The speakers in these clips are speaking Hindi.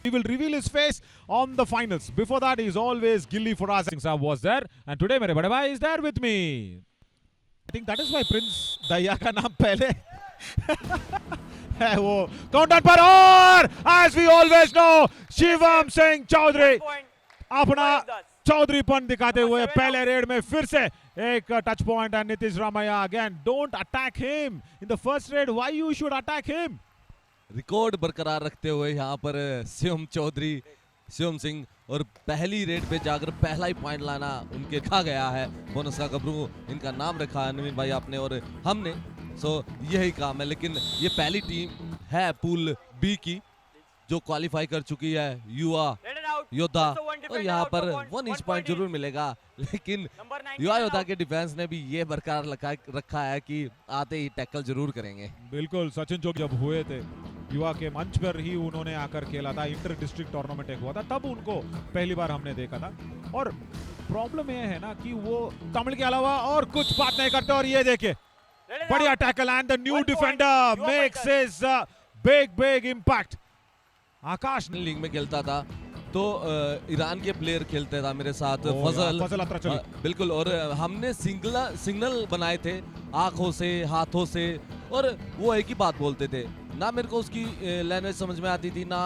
He will reveal his face on the finals. Before that, he's always Gilly Faraz Singh Saab was there, and today मेरे बड़े भाई is there with me. I think that is why Prince Daya का नाम पहले है वो काउंटर पर, और as we always know Shivam Singh Chaudhary अपना चौधरीपन दिखाते हुए पहले रेड में फिर से एक touch point, and Nitish Ramaiah again don't attack him in the first raid. Why you should attack him? Record बरकरार रखते हुए यहाँ पर शिवम चौधरी, शिवम सिंह, और पहली रेड पे जाकर पहला ही पॉइंट लाना उनके खा गया है. बोनस का गबरू इनका नाम रखा है नवीन भाई आपने और हमने, सो यही काम है. लेकिन ये पहली टीम है पूल बी की जो क्वालिफाई कर चुकी है, युवा योद्धा, और यहाँ पर 1 इंच पॉइंट जरूर मिलेगा. लेकिन युवा योद्धा के डिफेंस ने भी ये बरकरार रखा है कि आते ही टैकल जरूर करेंगे. बिल्कुल, सचिन जो जब हुए थे युवा के मंच पर ही उन्होंने आकर खेला था, इंटर डिस्ट्रिक्ट टूर्नामेंट एक हुआ था, तब उनको पहली बार हमने देखा था. और प्रॉब्लम ये है ना कि वो तमिल के अलावा और कुछ बात नहीं करते. और ये देखिए बढ़िया tackle, and the new defender makes his big impact. Akash league में खेलता था तो ईरान के प्लेयर खेलते था मेरे साथ, फजल अत्राचली. बिल्कुल, और हमने सिग्नल बनाए थे आंखों से, हाथों से, और वो एक ही बात बोलते थे. ना मेरे को उसकी लैंग्वेज समझ में आती थी, ना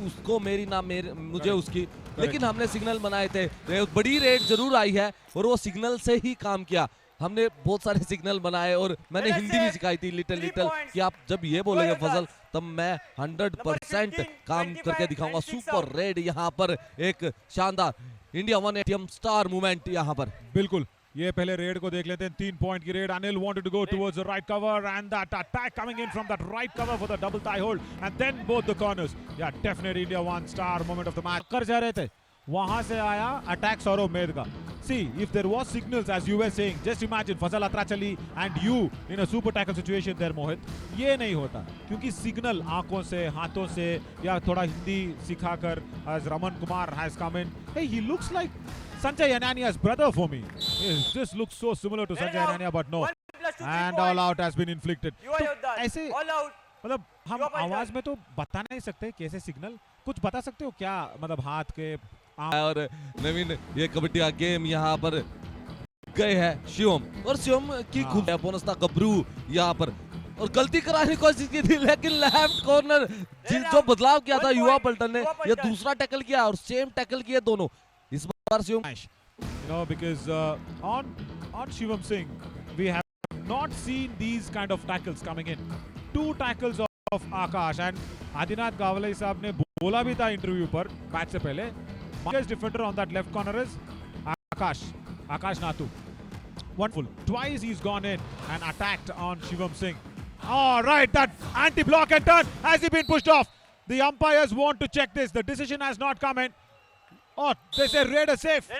उसको मेरी, ना मुझे उसकी, लेकिन हमने सिग्नल बनाए थे. बड़ी रेड जरूर आई है और वो सिग्नल से ही काम किया. हमने बहुत सारे सिग्नल बनाए और मैंने हिंदी भी सिखाई थी लिटिल कि आप जब ये बोलेंगे फजल तब मैं 100% काम करके दिखाऊंगा. सुपर रेड यहाँ पर एक शानदार इंडिया 180 स्टार मूवमेंट यहाँ पर. बिल्कुल, ये पहले रेड को देख लेते हैं. 3 पॉइंट की raid. Anil wanted to go towards the right cover, and that attack coming in from that right cover for the double tie hold, and then both the corners. Yeah definite India 1 star moment of the match. कर जा रहे थे, वहां से आया अटैक सौरव मेद का. See, if there was signals as you were saying, just imagine Fazal Atrachali and you in a super tackle situation there, Mohit. ये नहीं होता क्योंकि सिग्नल आंखों से, हाथों से, या थोड़ा Hindi सिखाकर, as Raman Kumar has come in. Hey, he looks like Sanjay Anania's brother for me. He just looks so similar to Sanjay Anania, but no. And all out has been inflicted. तो ऐसे मतलब हम आवाज में तो बता नहीं सकते कैसे सिग्नल. कुछ बता सकते हो क्या, मतलब हाथ के? और नवीन ये कबड्डी का गेम यहाँ पर गए हैं शिवम, और शिवम की खुद बोनस था गबरू यहाँ पर, और गलती कराने की कोशिश की थी, लेकिन लेफ्ट कॉर्नर जो बदलाव किया था युवा पलटन ने, ये दूसरा टैकल किया और सेम टैकल किए दोनों इस बार Shivam. You know, because on Shivam Singh we have not seen these kind of tackles coming in. 2 tackles of Akash, and Adinath Gawale साहब ने बोला भी था इंटरव्यू पर मैच से पहले, biggest defender on that left corner is Akash Nathu. Wonderful. Twice he's gone in and attacked on Shivam Singh. All right, that anti-block and turn. Has he been pushed off? The umpires want to check this. The decision has not come in. Oh, they say Raider safe.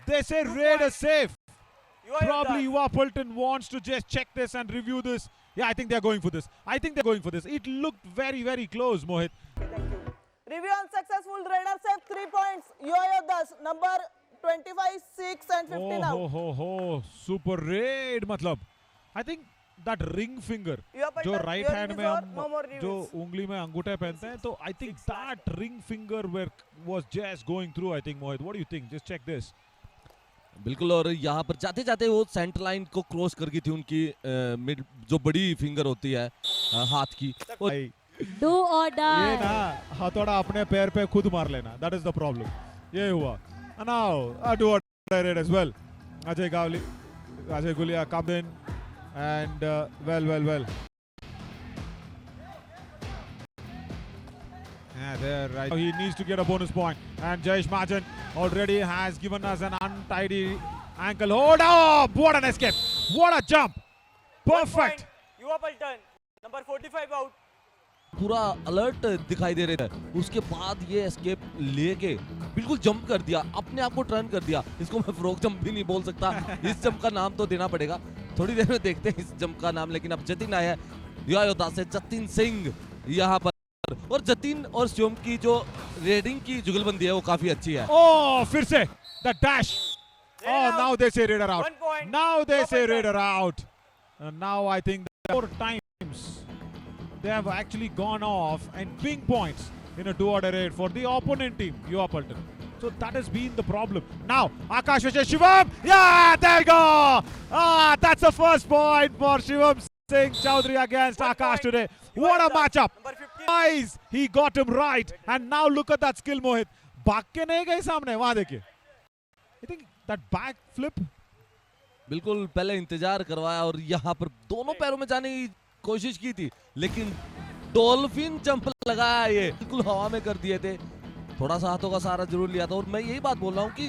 They say Raider safe. Probably Yuva Pulton wants to just check this and review this. Yeah, I think they're going for this. It looked very, very close, Mohit. Review on successful Raider save 3 points. Yoyodhas number 25, 6 and 15 out. हो super raid. मतलब I think that ring finger जो right hand में हम जो उंगली में अंगूठे पहनते हैं, तो I think that ring finger was just going through. I think, Mohit, what do you think? Just check this. बिल्कुल, और यहाँ पर जाते जाते वो सेंटर लाइन को क्रॉस कर गई थी उनकी मिड जो बड़ी फिंगर होती है हाथ की. Do or die. ये ना हथौड़ा अपने पैर पे खुद मार लेना, that is the problem. ये हुआ. And now a do or die raid as well. Ajay Gulia comes in and well. Yeah, there, right. He needs to get a bonus point, and Jayesh Majan already has given us an untidy ankle hold. Oh, what an escape! What a jump! Perfect. Yuva Pulton number 45 out. पूरा अलर्ट दिखाई दे रहे थे, उसके बाद ये एस्केप लेके बिल्कुल जंप कर दिया, अपने आप को टर्न कर दिया. इसको मैं फ्रॉग जंप भी नहीं बोल सकता, इस जंप का नाम तो देना पड़ेगा. थोड़ी देर में देखते हैं इस जंप का नाम. लेकिन अब जतिन आया है युवा योद्धा से, जतिन सिंह यहाँ पर, और जतिन और शिवम की जो रेडिंग की जुगलबंदी है वो काफी अच्छी है. Oh, फिर से the dash. Oh, now they say Raider out. Now they say Raider out. And now I think 4 times they have actually gone off and ping points. in a do-or-die raid for the opponent team, UR Paltan. So that has been the problem. Now, Akash versus Shivam. Yeah, there we go. That's the first point for Shivam Singh Chaudhary against Akash today. What a matchup. Guys, he got him right. And now look at that skill, Mohit. भाग के नहीं गए सामने, वहां देखिए. I think that back flip. बिल्कुल पहले इंतजार करवाया और यहाँ पर दोनों पैरों में जाने की कोशिश की थी, लेकिन डॉल्फिन जंप लगाया, ये बिल्कुल हवा में कर दिए थे. थोड़ा सा हाथों का सहारा जरूर लिया था. और मैं यही बात बोल रहा हूँ कि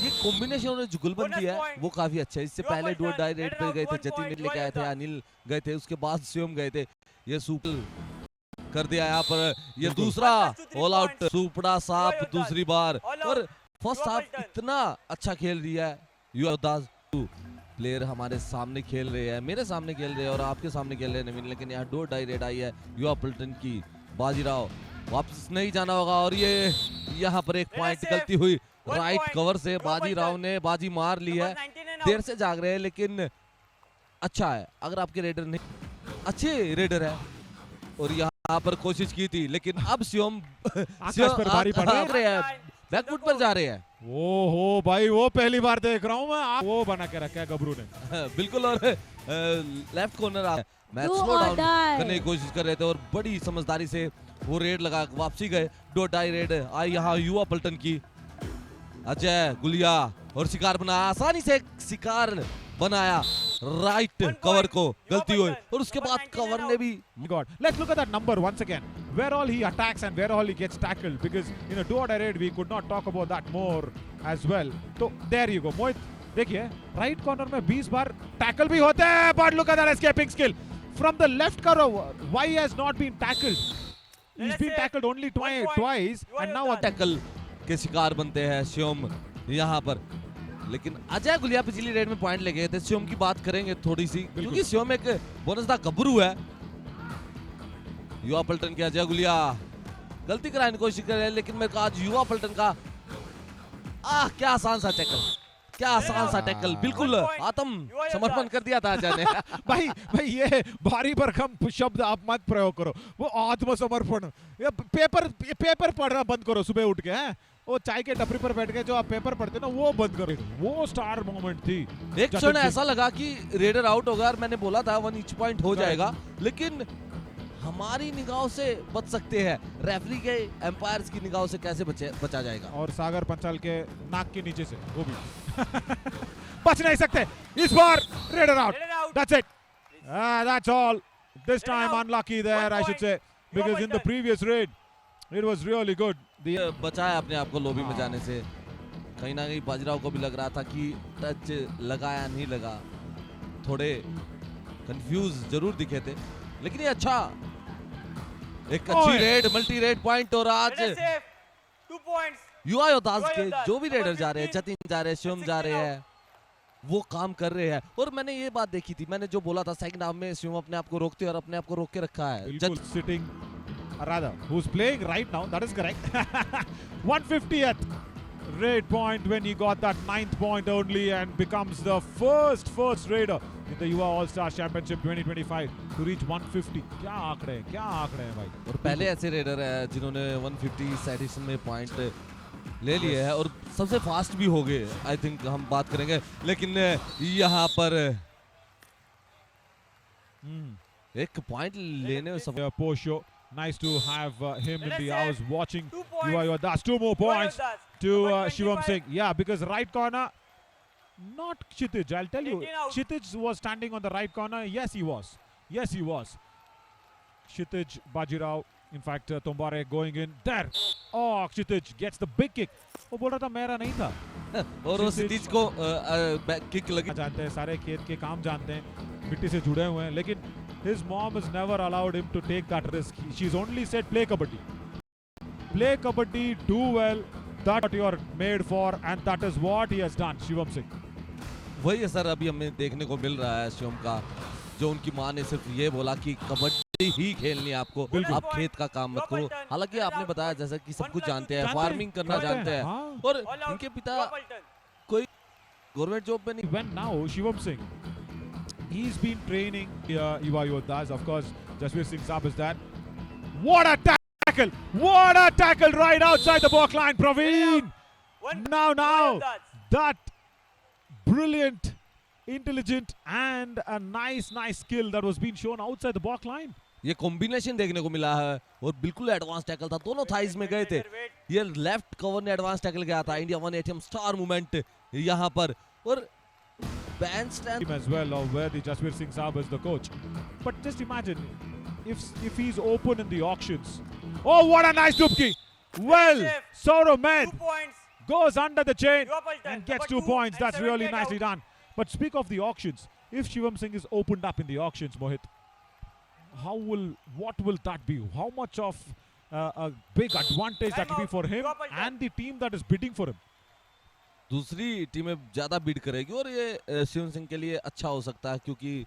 ये कॉम्बिनेशन और जुगलबंदी है वो काफी अच्छा है. इससे पहले डू और डाई रेड पे गए थे, जतिन लेके आए थे, अनिल गए थे, उसके बाद शिवम गए थे. ये सुपर कर दिया यहाँ पर. ये दूसरा ऑल आउट सुपड़ा सांप दूसरी बार. और फर्स्ट हाफ इतना अच्छा खेल रही है युवा दास. प्लेयर हमारे सामने खेल रहे हैं, मेरे सामने खेल रहे हैं और आपके सामने खेल रहे हैं नवीन. लेकिन यहाँ डू और डाई रेड आई है युवा पल्टन की. बाजीराव वापस नहीं जाना होगा. और ये यहाँ पर एक पॉइंट गलती हुई राइट कवर से. बाजीराव ने बाजी मार ली है. देर से जाग रहे हैं लेकिन अच्छा है. अगर आपके रेडर नहीं अच्छे रेडर है. और यहाँ पर कोशिश की थी लेकिन अब शिवम पर भारी पड़ रहे हैं, बैकफुट पर जा रहे हैं. ओहो भाई, वो पहली बार देख रहा हूँ मैं. वो बना के रखा है गबरू ने. बिल्कुल. और left corner match slow down करने की कोशिश कर रहे थे और बड़ी समझदारी से वो रेड लगा वापसी गए. डो डाई रेड आई यहाँ युवा पल्टन की. अजय गुलिया और शिकार बनाया, आसानी से शिकार बनाया राइट कवर को. गलती हुई और उसके बाद कवर ने भी. God, let's look at that number once again. Where all he attacks and where all he gets tackled, because in a do-or-die raid we could not talk about that more as well. So there you go, Mohit. देखिए राइट कॉर्नर में 20 बार टैकल भी होते हैं, but look at that escaping skill from the left cover. Why he has not been tackled? He's been tackled only twice and now a tackle के शिकार बनते हैं शिवम यहाँ पर. लेकिन अजय गुलिया पिछली रेड में पॉइंट ले गए थे. शिवम की बात करेंगे थोड़ी सी, क्योंकि शिवम एक बोनसदा गबरू है. युवा पल्टन के अजय गुलिया गलती कराने की कोशिश कर रहे हैं, लेकिन मेरे को आज युवा पल्टन का क्या आसान सा टैकल, क्या आसान सा टैकल. बिल्कुल आत्म समर्पण कर दिया था अजय ने. भाई ये भारी भरकम शब्द आप मत प्रयोग करो. वो आत्मसमर्पण, पेपर पढ़ना बंद करो सुबह उठ के. हैं वो चाय के टपरी पर बैठ के जो आप पेपर पढ़ते ना वो बंद करो. वो स्टार मोमेंट थी. एक क्षण ऐसा लगा कि रेडर आउट होगा और मैंने बोला था 1 ईच पॉइंट हो जाएगा, लेकिन हमारी निगाहों से बच सकते हैं. रेफरी के एम्पायर्स की निगाहों से कैसे बचा जाएगा. और सागर पंचाल के नाक के नीचे से वो भी बच नहीं सकते इस बार. Raider out. That's it. That's all. This time unlucky there, I should say, because in the previous raid it was really good. बचाया अपने आप को लोबी में जाने से. कहीं ना कहीं बाजीराव को भी लग रहा था कि टच लगाया नहीं लगा. थोड़े कंफ्यूज जरूर दिखे थे, लेकिन ये अच्छा एक अच्छी रेड, मल्टी रेड पॉइंट. और आज युवा योद्धास के जो भी रेडर जा रहे हैं, जतिन जा रहे हैं, शिवम जा रहे हैं, वो काम कर रहे हैं. और मैंने ये बात देखी थी, मैंने जो बोला था सेकंड हाफ में शिवम अपने आप को रोकते हैं और अपने आप को रोक के रखा है. Sitting rather who's playing right now, that is correct. 150th raid point when he got that 9th point only and becomes the first raider in the युवा all star championship 2025 to reach 150. क्या आंकड़े हैं भाई. और पहले ऐसे रेडर है जिन्होंने 150 एडिशन में पॉइंट ले लिए हैं और सबसे फास्ट भी हो गए. आई थिंक हम बात करेंगे, लेकिन यहाँ पर एक पॉइंट लेने में सफल. Posho, nice to have him in the house watching Yuva Yodas. 2 more points to Shivam Singh. Yeah, because right corner, not Kshitij. I'll tell you, Kshitij was standing on the right corner. Yes, he was. Kshitij, Bajirao, in fact, Tombare going in there. Oh, Kshitij gets the big kick. वो बोल रहा था मेरा नहीं था. और वो क्षितिज को किक लगी. जानते हैं, सारे खेत के काम जानते हैं, मिट्टी से जुड़े हुए हैं, लेकिन his mom has never allowed him to take that risk. She's only said play kabaddi, do well. That's what you're made for, and that is what he has done. Shivam Singh. वही है सर, अभी हमें देखने को मिल रहा है शिवम का, जो उनकी माँ ने सिर्फ ये बोला कि कबड्डी ही खेलनी है आपको, आप खेत का काम मत करो. हालांकि आपने बताया जैसा कि सब कुछ जानते हैं, फार्मिंग करना जानते हैं. और इनके पिता कोई गवर्नमेंट जॉब में नहीं. When now Shivam Singh, he's been training Yuva Yoddhas, of course. Jasveer Singh Saab is that. What a tackle. What a tackle right outside the back line, Praveen. Now, that brilliant, intelligent, and a nice skill that was being shown outside the back line. ये कॉम्बिनेशन देखने को मिला है और बिल्कुल एडवांस टैकल था, दोनों थाइज में गए थे। ये लेफ्ट कवर ने एडवांस टैकल किया था। इंडिया 1 स्टार मूवमेंट यहाँ पर और band stand As well, of where the Jasveer Singh Saab is the coach. But just imagine if he's open in the auctions. Oh, what a nice dubki! Well, Saurav Med 2 points. goes under the chain Your Paltan, and gets number 2 2 points. and That's 7 really get nicely out. done. But speak of the auctions. If Shivam Singh is opened up in the auctions, Mohit, what will that be? How much of a big advantage that will be for him Your Paltan. and the team that is bidding for him? दूसरी टीमें ज्यादा बीट करेगी और ये शिव सिंह के लिए अच्छा हो सकता है क्योंकि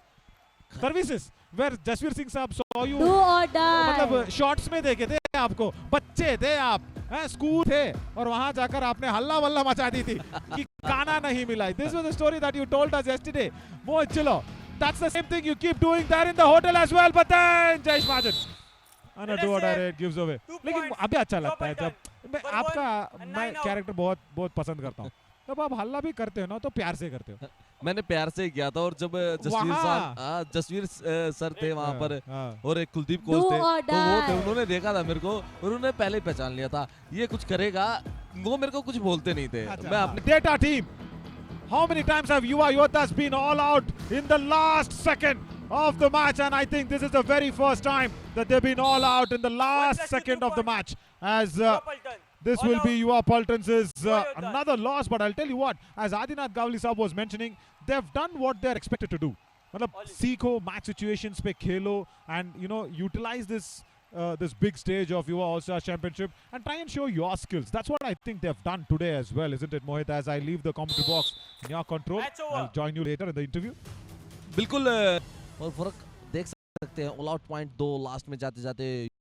Services where Jasveer Singh Saab saw you. Do or die. मतलब शॉर्ट्स में देखे थे आपको, बच्चे थे आप, स्कूल थे और वहां जाकर आपने हल्ला वल्ला मचा दी थी कि खाना नहीं मिला. This was the story that you told us yesterday. Mohit Chilo, that's the same thing you keep doing there in the hotel as well. But then Jayesh Majan, and a do or die rate gives away. 2 लेकिन points. अभी अच्छा लगता है Your जब मैं For आपका one and मैं 9 out. कैरेक्टर बहुत पसंद करता हूँ. जब आप हल्ला भी करते हो ना तो प्यार से करते हो. मैंने प्यार से ही किया था और जब जसवीर सर थे वहां पर हाँ. और एक कुलदीप Do कोच थे or तो वो थे, die. उन्होंने देखा था मेरे को और उन्होंने पहले ही पहचान लिया था ये कुछ करेगा, वो मेरे को कुछ बोलते नहीं थे। मैं अपने Data team. How many times have Yuva Yoddhas been all out in the last second of the match? And I think this is the very first time that they've been all out in the last 132 second of the match. As Your Paltan. this All will be out. Yuva Paltan's Yuva Yoddhas. another loss. But I'll tell you what, as Adinath Gavli Saab was mentioning, they've done what they're expected to do. मतलब All in. सीखो match situations पे खेलो and utilize this big stage of Yuva All-Star Championship and try and show your skills. That's what I think they've done today as well, isn't it, Mohit? As I leave the commentary box in your control, Match over. I'll join you later in the interview. बिल्कुल और फर्क देख सकते हैं। ऑल आउट पॉइंट 2 लास्ट में जाते जाते